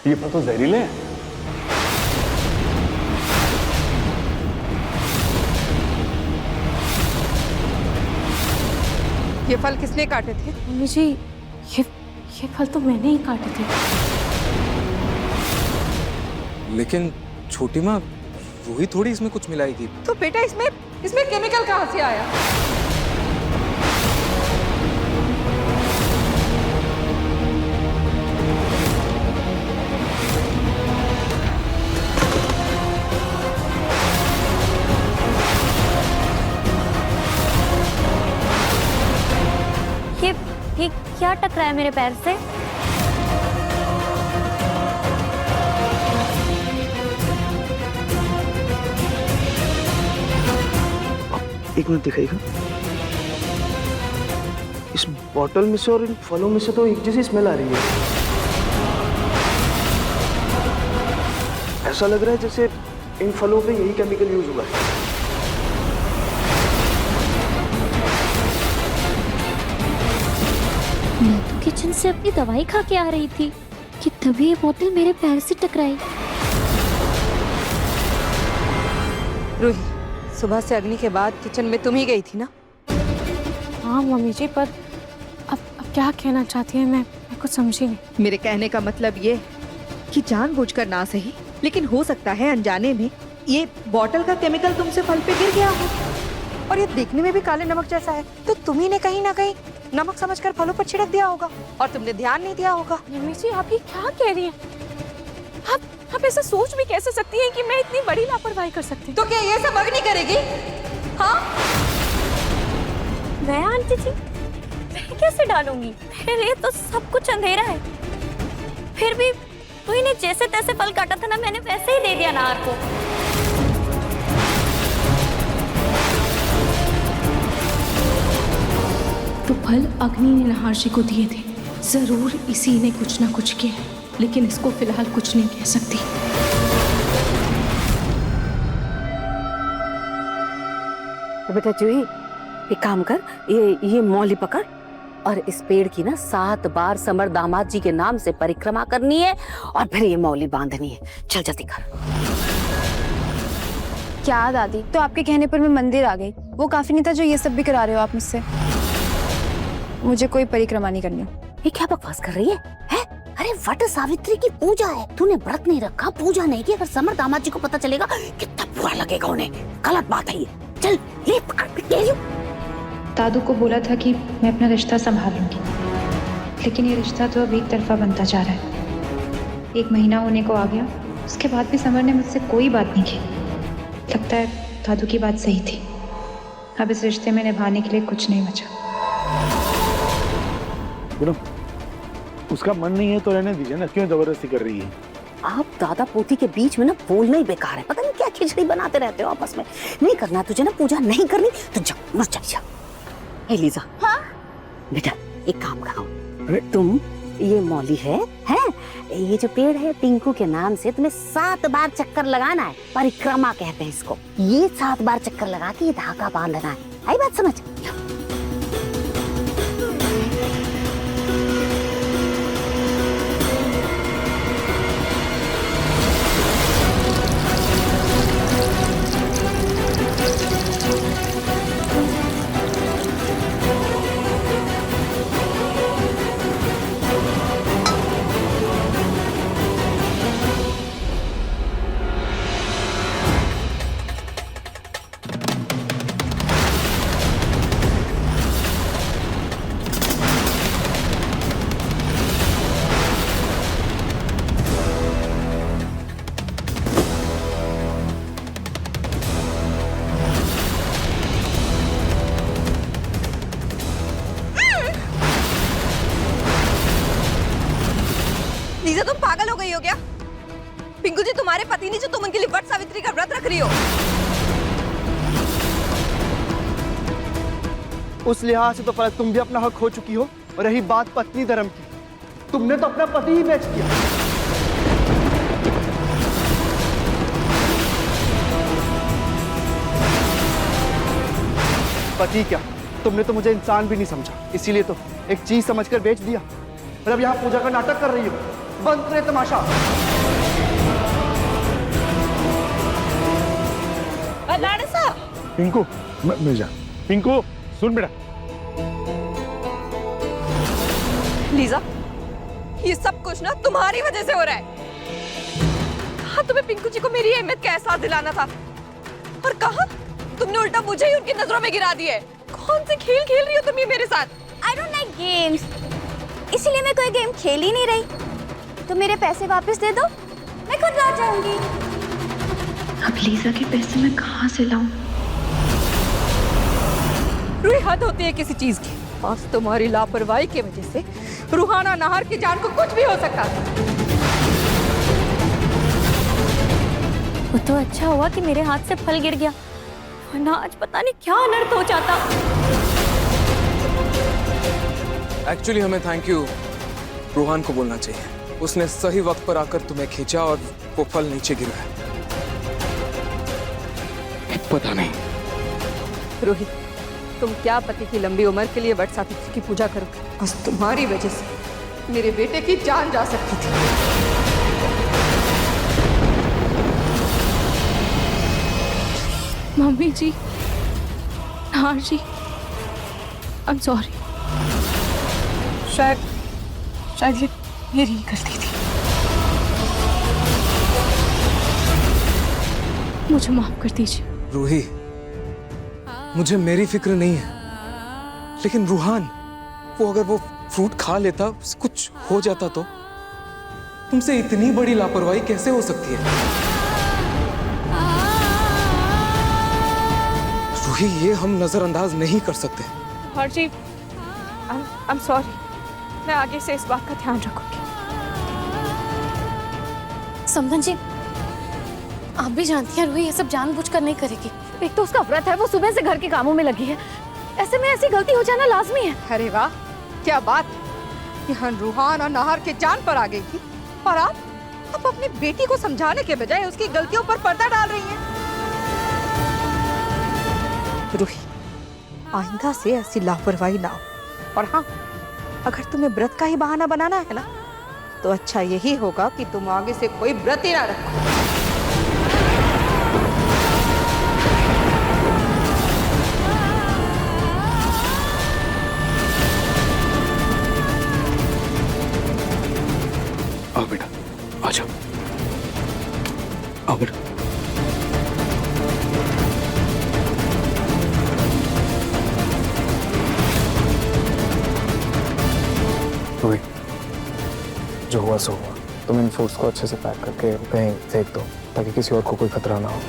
ये फल तो जहरीले हैं। ये फल किसने काटे थे? मम्मी जी, ये फल तो मैंने ही काटे थे। लेकिन छोटी माँ, रूही थोड़ी इसमें कुछ मिलाएगी। तो बेटा इसमें केमिकल कहाँ से आया? ये क्या टकराया है मेरे पैर से? एक मिनट दिखाइएगा। इस बॉटल में से और इन फलों में से तो एक जैसी स्मेल आ रही है। ऐसा लग रहा है जैसे इन फलों पे यही केमिकल यूज हुआ है। मैं तो किचन से अपनी दवाई खा के आ रही थी कि तभी ये बोतल मेरे पैर से टकराई। रूही, सुबह से अग्नि के बाद किचन में तुम ही गई थी ना? हाँ मम्मी जी, पर अब क्या कहना चाहती है मैं कुछ समझी नहीं। मेरे कहने का मतलब ये कि जानबूझकर ना सही, लेकिन हो सकता है अनजाने में ये बॉटल का केमिकल तुमसे फल पे गिर गया हो। और ये देखने में भी काले नमक जैसा है, तो तुम्ही ने कहीं ना कहीं नमक समझकर फलों पर छिड़क दिया होगा और तुमने ध्यान नहीं दिया होगा। मम्मी जी, आप ये क्या कह रही हैं? आप ऐसा सोच भी कैसे सकती हैं कि मैं इतनी बड़ी लापरवाही कर सकती हूँ? तो क्या ये सब अग्नि करेगी? हाँ, मैं आंटी जी, मैं कैसे डालूंगी? मेरे लिए तो सब कुछ अंधेरा है। फिर भी रूही ने जैसे तैसे फल काटा था ना, मैंने वैसे ही दे दिया नार को। तो फल अग्नि ने नहारशी को दिए थे। जरूर इसी ने कुछ ना कुछ किया है, लेकिन इसको फिलहाल कुछ नहीं कह सकती। तो बेटा जूही, एक काम कर, ये मौली पकड़ और इस पेड़ की ना 7 बार समर दामाद जी के नाम से परिक्रमा करनी है और फिर ये मौली बांधनी है। चल जल्दी कर। क्या दादी, तो आपके कहने पर मैं मंदिर आ गई। वो काफी नहीं था जो ये सब भी करा रहे हो आप मुझसे? मुझे कोई परिक्रमा नहीं करनी। ये क्या बकवास कर रही है? अरे वट सावित्री की पूजा है, तूने व्रत नहीं रखा, पूजा नहीं की। अगर समर दामाद जी को पता चलेगा कितना बुरा लगेगा उन्हें। गलत बात है ये। चल ले पकड़ के। दादू को बोला था कि मैं अपना रिश्ता संभाल लूंगी, लेकिन ये रिश्ता तो अब एक तरफा बनता जा रहा है। 1 महीना होने को आ गया, उसके बाद भी समर ने मुझसे कोई बात नहीं की। लगता है दादू की बात सही थी। अब इस रिश्ते में निभाने के लिए कुछ नहीं बचा। उसका मन नहीं है तो रहने दीजिए ना, क्यों जबरदस्ती कर रही है? आप दादा पोती के बीच में ना बोलना ही बेकार है। पता नहीं क्या खिचड़ी बनाते रहते हो आपस में। नहीं करना तुझे ना, पूजा नहीं करनी तो जा, मर जा। हे लीजा, हाँ? बेटा एक काम करो, तुम ये मौली है ये जो पेड़ है टिंकू के नाम से, तुम्हें 7 बार चक्कर लगाना है। परिक्रमा कहते हैं इसको। ये 7 बार चक्कर लगा के ये धागा बांधना है। आई बात समझ? लीजा, तुम पागल हो गई हो क्या? पिंकू जी तुम्हारे पति नहीं, जो तुम उनके लिए वट सावित्री का व्रत रख रही हो। उस लिहाज से तो पर तुम भी अपना हक खो चुकी हो। और रही बात पत्नी धर्म की, तुमने तो अपना पति ही बेच दिया। पति क्या, तुमने तो मुझे इंसान भी नहीं समझा, इसीलिए तो एक चीज समझकर बेच दिया। और अब यहाँ पूजा का नाटक कर रही हो। बंद करे तमाशा। लाड़े साहब, पिंकू मिल जा। पिंकू सुन बेटा, लीजा, ये सब कुछ ना तुम्हारी वजह से हो रहा है। कहा तुम्हें पिंकू जी को मेरी अहमियत का एहसास दिलाना था, और कहा तुमने उल्टा मुझे ही उनकी नजरों में गिरा दिया है। कौन से खेल खेल रही हो तुम ये मेरे साथ? I don't like games, इसीलिए मैं कोई गेम खेल ही नहीं रही। तो मेरे पैसे वापस दे दो, मैं खुद आ जाऊंगी। अब लीजा के पैसे मैं कहाँ से लाऊं? रूही, हद होती है किसी चीज की। आज तुम्हारी लापरवाही की वजह से रूहाना नाहर की जान को कुछ भी हो सकता था। वो तो अच्छा हुआ कि मेरे हाथ से फल गिर गया, वरना आज पता नहीं क्या अनर्थ हो जाता। एक्चुअली हमें थैंक यू रूहान को बोलना चाहिए। उसने सही वक्त पर आकर तुम्हें खींचा और वो फल नीचे गिरा है। पता नहीं। रोहित, तुम क्या पति की लंबी उम्र के लिए वट सावित्री की पूजा करोगे? बस तुम्हारी वजह से मेरे बेटे की जान जा सकती थी। Mummy ji, Nahar ji, I am sorry. शायद ये मेरी ही गलती थी। मुझे माफ कर दीजिए। रूही, मुझे मेरी फिक्र नहीं है, लेकिन रूहान, वो अगर वो फ्रूट खा लेता, उसे कुछ हो जाता तो तुमसे इतनी बड़ी लापरवाही कैसे हो सकती है? रूही, ये हम नजरअंदाज नहीं कर सकते। हर जी, आई एम सॉरी। मैं आगे से इस बात का ध्यान रखूंगी। समधन जी, आप भी जानती हैं रूही ये सब जानबूझकर नहीं करेगी। एक तो उसका व्रत है, वो सुबह से घर के कामों में लगी है। ऐसे में ऐसी गलती हो जाना लाजमी है। अरे वाह, क्या बात! यहाँ रूहाना नाहर के जान पर आ गई थी, और आप अपनी बेटी को समझाने के बजाय उसकी गलतियों पर पर्दा डाल रही हैं। रूही, आइंदा से ऐसी लापरवाही ना हो। और हाँ, अगर तुम्हें व्रत का ही बहाना बनाना है ना, तो अच्छा यही होगा कि तुम आगे से कोई व्रत ही ना रखो। आओ बेटा, आ जाओ। आओ बेटा। रोहित, जो हुआ सो हुआ। तुम इन फूड्स को अच्छे से पैक करके कहीं फेंक दो, ताकि किसी और को कोई खतरा ना हो।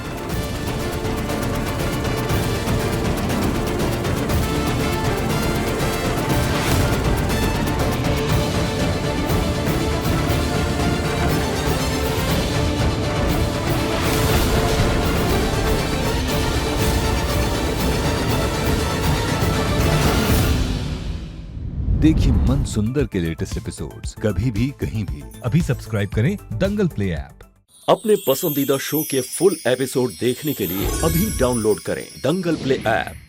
देखिए मन सुंदर के लेटेस्ट एपिसोड्स कभी भी कहीं भी। अभी सब्सक्राइब करें दंगल प्ले ऐप। अपने पसंदीदा शो के फुल एपिसोड देखने के लिए अभी डाउनलोड करें दंगल प्ले ऐप।